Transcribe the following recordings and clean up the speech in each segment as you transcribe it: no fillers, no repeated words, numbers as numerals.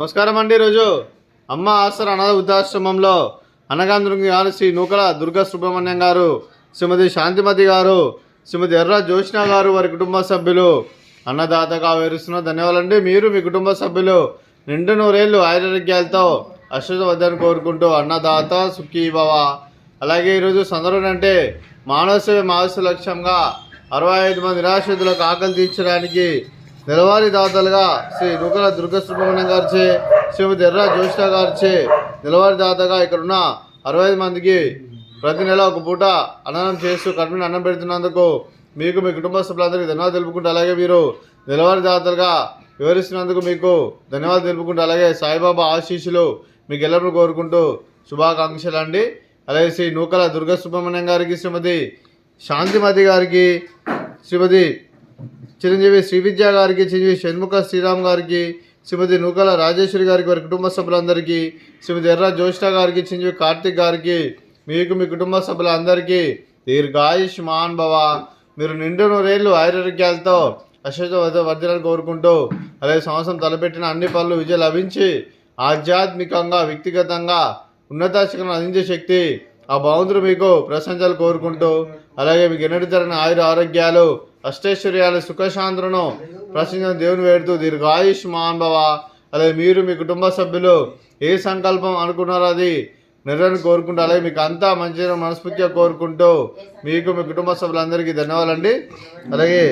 నమస్కారం అండి. ఈరోజు అమ్మ ఆసర అనాథ వృద్ధాశ్రమంలో అనగాంధ్రుని గారు శ్రీ నూకల దుర్గా సుబ్రహ్మణ్యం గారు, శ్రీమతి శాంతిమతి గారు, శ్రీమతి ఎర్ర జోష్న గారు, వారి కుటుంబ సభ్యులు అన్నదాతగా వివరిస్తున్న ధన్యవాదాలండి. మీరు మీ కుటుంబ సభ్యులు నిండు నూరేళ్లు ఆరోగ్యాలతో అశ్వవద్దని కోరుకుంటూ అన్నదాత సుఖీ భవ. అలాగే ఈరోజు సందర్భం అంటే మానవ సేవ మానవ లక్ష్యంగా 65 మంది నిరాశ్రితులకు ఆకలి తీర్చడానికి నెలవారీ దాతలుగా శ్రీ నూకల దుర్గా సుబ్రహ్మణ్యం గారిచే, శ్రీమతి ఎర్ర జోష్న గారిచే నెలవారీ దాతగా ఇక్కడున్న 65 మందికి ప్రతి నెల ఒక పూట అన్నం చేస్తూ కడుపుని అన్నం పెడుతున్నందుకు మీకు మీ కుటుంబ సభ్యులందరికీ ధన్యవాదాలు తెలుపుకుంటూ, అలాగే మీరు నెలవారీ దాతలుగా వివరిస్తున్నందుకు మీకు ధన్యవాదాలు తెలుపుకుంటూ, అలాగే సాయిబాబా ఆశీస్సులు మీకు ఎల్లప్పుడూ కోరుకుంటూ శుభాకాంక్షలు అండి. అలాగే శ్రీ నూకల దుర్గా సుబ్రహ్మణ్యం గారికి, శ్రీమతి శాంతిమతి గారికి, శ్రీమతి చిరంజీవి శ్రీవిద్య గారికి, చిరంజీవి షణ్ముఖ శ్రీరామ్ గారికి, శ్రీమతి నూకల రాజేశ్వరి గారికి, వారి కుటుంబ సభ్యులందరికీ, శ్రీమతి ఎర్ర జ్యోష్ణ గారికి, చిరంజీవి కార్తిక్ గారికి, మీకు మీ కుటుంబ సభ్యులందరికీ దీర్ఘాయుష్మాన్ భవ. మీరు నిండు నూరేళ్లు ఆరోగ్యాలతో వర్ధనాన్ని కోరుకుంటూ, అలాగే సంవత్సరం తలపెట్టిన అన్ని పనులు విజయం లభించి ఆధ్యాత్మికంగా వ్యక్తిగతంగా ఉన్నత శిఖరం అందించే శక్తి ఆ భగవంతుడు మీకు ప్రశంసలు కోరుకుంటూ, అలాగే మీకు ఎన్నటి తరని ఆరోగ్యాలు అష్టైశ్వర్యాలు సుఖశాంతులను ప్రశ్నించిన దేవుని వేడుతూ దీర్ఘాయుష్మాన్ భవ. అలాగే మీరు మీ కుటుంబ సభ్యులు ఏ సంకల్పం అనుకున్నారో అది నెరవేరని కోరుకుంటూ, అలాగే మీకు అంతా మంచిగా మనస్ఫూర్తిగా కోరుకుంటూ మీకు మీ కుటుంబ సభ్యులందరికీ ధన్యవాదాలండి. అలాగే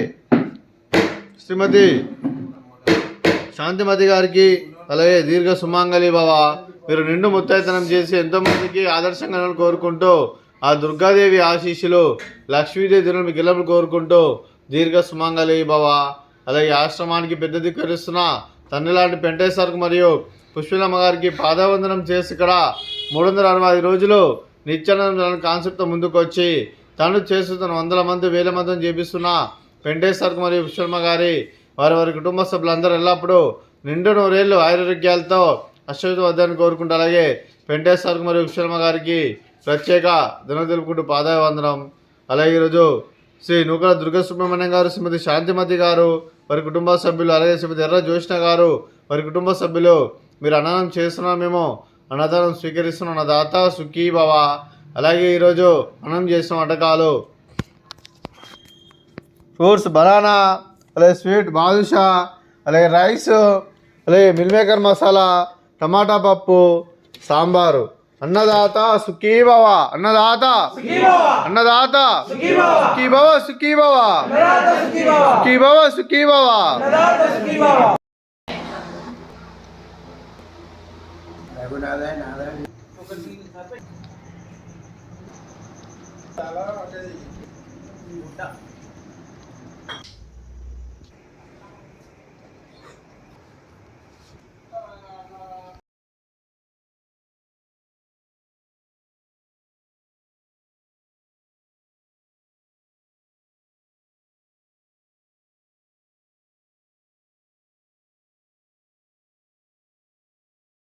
శ్రీమతి శాంతిమతి గారికి, అలాగే దీర్ఘ సుమంగళి భవ. మీరు నిండు ముత్తైతనం చేసి ఎంతోమందికి ఆదర్శంగా కోరుకుంటూ, ఆ దుర్గాదేవి ఆశీస్సులు లక్ష్మీదేవి దినం మీకు ఎల్లప్పుడు కోరుకుంటూ దీర్ఘ సుమంగళి భవ. అలాగే ఆశ్రమానికి పెద్ద దిక్కరిస్తున్న తండ్రి లాంటి పెంటేశ్వర్కు మరియు పుష్పలమ్మ గారికి పాదవందనం చేసి ఇక్కడ 365 రోజులు నిత్యానంద కాన్సెప్ట్తో ముందుకు వచ్చి తను చేస్తున్న 100 మంది 1000 మందిని చేపిస్తున్న పెంటేశ్వర్కు మరియు పుష్పలమ్మ గారి వారి కుటుంబ సభ్యులందరూ ఎల్లప్పుడూ నిండు నూరేళ్లు ఆరోగ్యాలతో అశ్వవద్దని కోరుకుంటూ, అలాగే పెంటేశ్వర్కు మరియు పుష్పలమ్మ గారికి ప్రత్యేక ధన్యవాదాలు తెలుపుకుంటూ పాదావందనం. అలాగే ఈరోజు శ్రీ నూకల దుర్గా సుబ్రహ్మణ్యం గారు, శ్రీమతి శాంతిమతి గారు, వారి కుటుంబ సభ్యులు, అలాగే శ్రీమతి ఎర్ర జోష్న గారు, వారి కుటుంబ సభ్యులు మీరు అన్నదానం చేస్తున్నాం, మేము అన్నదానం స్వీకరిస్తున్నాం, అన్నదాత సుఖీ భవ. అలాగే ఈరోజు అన్నం చేసిన వంటకాలు ఫ్రూట్స్ బనానా, అలాగే స్వీట్ బాదుషా, అలాగే రైస్, అలాగే మిల్ మేకర్ మసాలా, టమాటా పప్పు, సాంబారు. అన్నదాత సుఖీ భవ, అన్నదాత అన్నదాత సుఖీ భవ, సుఖీ భవ, సుఖీ భవ, సుఖీ భవ. చాలా